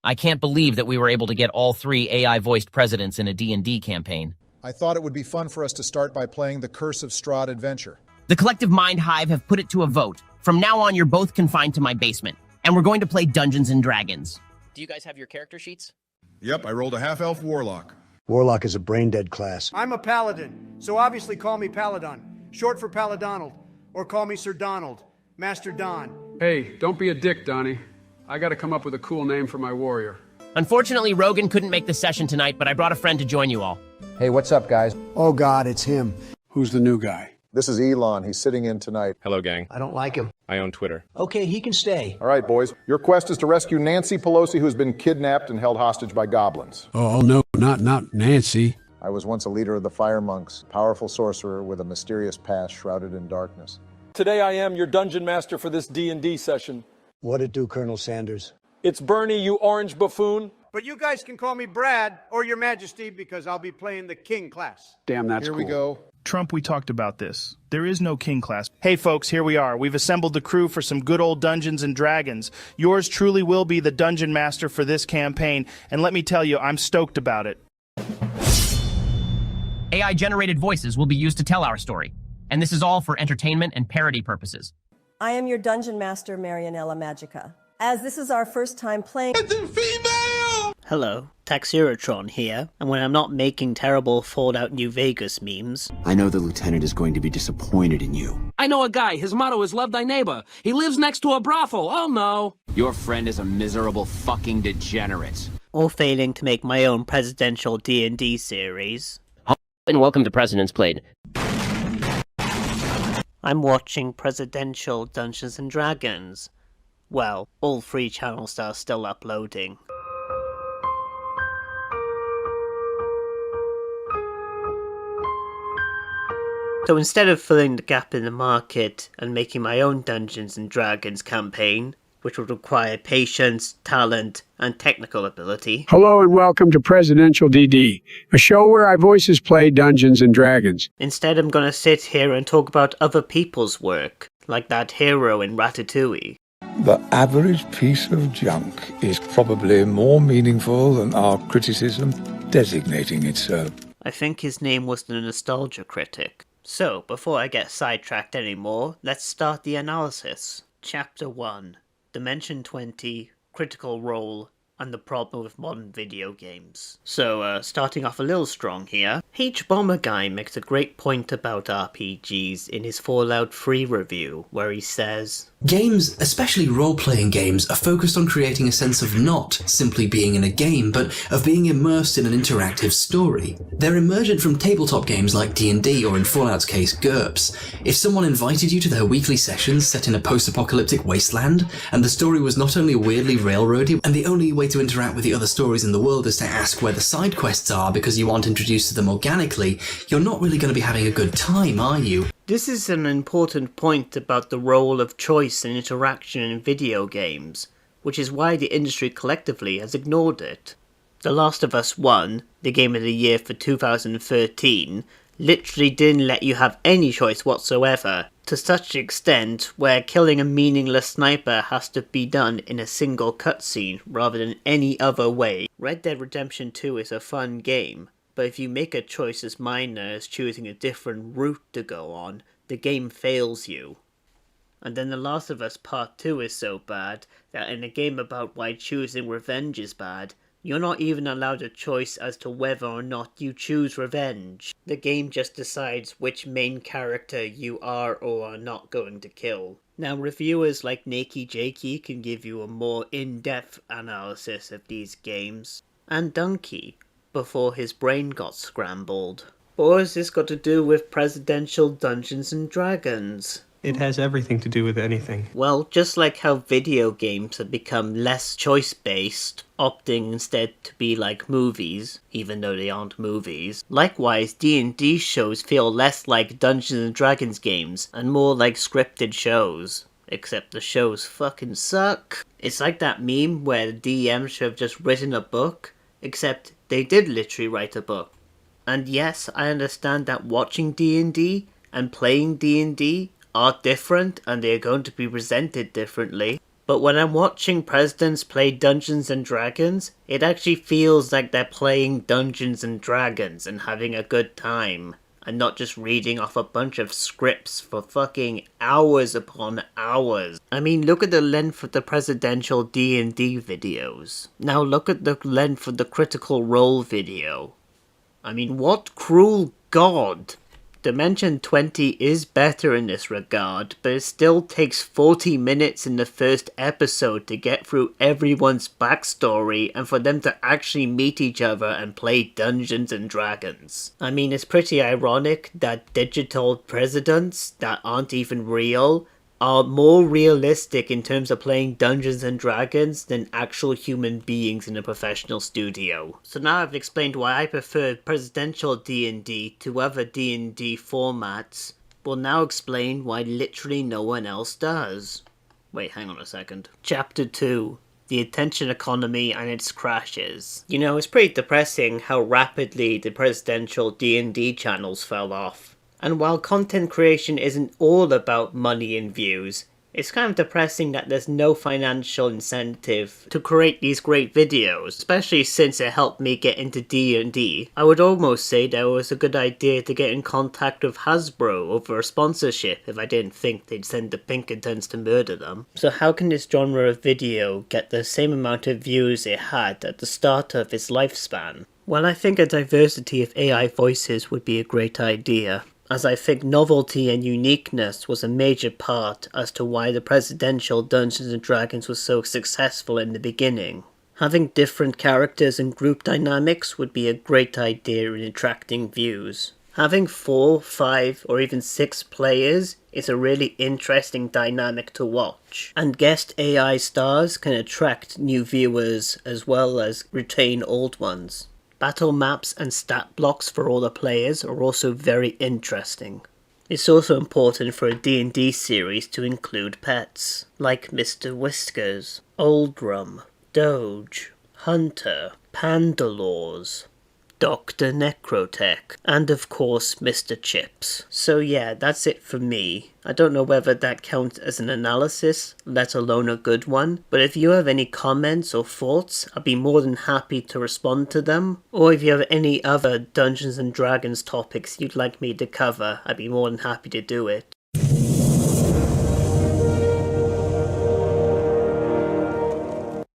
I can't believe that we were able to get all 3 AI-voiced presidents in a D&D campaign. I thought it would be fun for us to start by playing the Curse of Strahd adventure. The Collective Mind Hive have put it to a vote. From now on, you're both confined to my basement, and we're going to play Dungeons and Dragons. Do you guys have your character sheets? Yep, I rolled a half-elf warlock. Warlock is a brain-dead class. I'm a paladin, so obviously call me Paladon, short for Paladonald, or call me Sir Donald, Master Don. Hey, don't be a dick, Donnie. I gotta come up with a cool name for my warrior. Unfortunately, Rogan couldn't make the session tonight, but I brought a friend to join you all. Hey, what's up, guys? Oh God, it's him. Who's the new guy? This is Elon. He's sitting in tonight. Hello, gang. I don't like him. I own Twitter. Okay, he can stay. All right, boys. Your quest is to rescue Nancy Pelosi, who's been kidnapped and held hostage by goblins. Oh, no, not Nancy. I was once a leader of the Fire Monks, powerful sorcerer with a mysterious past shrouded in darkness. Today I am your dungeon master for this D&D session. What'd it do, Colonel Sanders? It's Bernie, you orange buffoon. But you guys can call me Brad, or Your Majesty, because I'll be playing the King class. Damn, that's Here cool. we go. Trump, we talked about this. There is no king class. Hey folks, here we are. We've assembled the crew for some good old Dungeons and Dragons. Yours truly will be the dungeon master for this campaign, and let me tell you, I'm stoked about it. AI-generated voices will be used to tell our story, and this is all for entertainment and parody purposes. I am your dungeon master, Marianella Magica. As this is our first time playing... It's a female! Hello, Taxirotron here, and when I'm not making terrible Fallout New Vegas memes... I know the Lieutenant is going to be disappointed in you. I know a guy, his motto is love thy neighbor. He lives next to a brothel, oh no! Your friend is a miserable fucking degenerate. Or failing to make my own presidential D&D series. And welcome to President's Played. I'm watching Presidential Dungeons and Dragons. Well, all 3 channels are still uploading. So instead of filling the gap in the market and making my own Dungeons and Dragons campaign, which would require patience, talent, and technical ability. Hello and welcome to Presidential DD, a show where our voices play Dungeons and Dragons. Instead, I'm gonna sit here and talk about other people's work, like that hero in Ratatouille. The average piece of junk is probably more meaningful than our criticism designating it so. I think his name was the Nostalgia Critic. So, before I get sidetracked anymore, let's start the analysis. Chapter 1. Dimension 20, Critical Role, and the problem with modern video games. So, starting off a little strong here, H Bomber Guy makes a great point about RPGs in his Fallout 3 review, where he says, games, especially role-playing games, are focused on creating a sense of not simply being in a game, but of being immersed in an interactive story. They're emergent from tabletop games like D&D, or in Fallout's case, GURPS. If someone invited you to their weekly sessions set in a post-apocalyptic wasteland, and the story was not only weirdly railroady, and the only way to interact with the other stories in the world is to ask where the side quests are because you aren't introduced to them organically, you're not really going to be having a good time, are you? This is an important point about the role of choice and interaction in video games, which is why the industry collectively has ignored it. The Last of Us 1, the game of the year for 2013, literally didn't let you have any choice whatsoever, to such extent where killing a meaningless sniper has to be done in a single cutscene rather than any other way. Red Dead Redemption 2 is a fun game, but if you make a choice as minor as choosing a different route to go on, the game fails you. And then The Last of Us Part 2 is so bad that in a game about why choosing revenge is bad, you're not even allowed a choice as to whether or not you choose revenge. The game just decides which main character you are or are not going to kill. Now, reviewers like Nakey Jakey can give you a more in-depth analysis of these games, and Donkey, before his brain got scrambled. But what has this got to do with Presidential Dungeons and Dragons? It has everything to do with anything. Well, just like how video games have become less choice-based, opting instead to be like movies, even though they aren't movies, likewise D&D shows feel less like Dungeons and Dragons games and more like scripted shows. Except the shows fucking suck. It's like that meme where the DM should have just written a book, except they did literally write a book. And yes, I understand that watching D&D and playing D&D are different and they are going to be presented differently. But when I'm watching presidents play Dungeons and Dragons, it actually feels like they're playing Dungeons and Dragons and having a good time, and not just reading off a bunch of scripts for fucking hours upon hours. I mean, look at the length of the presidential D&D videos. Now look at the length of the Critical Role video. I mean, what cruel god? Dimension 20 is better in this regard, but it still takes 40 minutes in the first episode to get through everyone's backstory and for them to actually meet each other and play Dungeons and Dragons. I mean, it's pretty ironic that digital presidents that aren't even real are more realistic in terms of playing Dungeons and Dragons than actual human beings in a professional studio. So now I've explained why I prefer presidential D&D to other D&D formats. We'll now explain why literally no one else does. Wait, hang on a second. Chapter 2. The attention economy and its crashes. You know, it's pretty depressing how rapidly the presidential D&D channels fell off. And while content creation isn't all about money and views, it's kind of depressing that there's no financial incentive to create these great videos, especially since it helped me get into D&D. I would almost say that it was a good idea to get in contact with Hasbro over a sponsorship if I didn't think they'd send the Pinkertons to murder them. So how can this genre of video get the same amount of views it had at the start of its lifespan? Well, I think a diversity of AI voices would be a great idea, as I think novelty and uniqueness was a major part as to why the presidential Dungeons & Dragons was so successful in the beginning. Having different characters and group dynamics would be a great idea in attracting views. Having 4, 5, or even 6 players is a really interesting dynamic to watch, and guest AI stars can attract new viewers as well as retain old ones. Battle maps and stat blocks for all the players are also very interesting. It's also important for a D&D series to include pets, like Mr. Whiskers, Oldrum, Doge, Hunter, Pandalores, Dr. Necrotech, and of course Mr. Chips. So yeah, that's it for me. I don't know whether that counts as an analysis, let alone a good one, but if you have any comments or thoughts, I'd be more than happy to respond to them. Or if you have any other Dungeons & Dragons topics you'd like me to cover, I'd be more than happy to do it.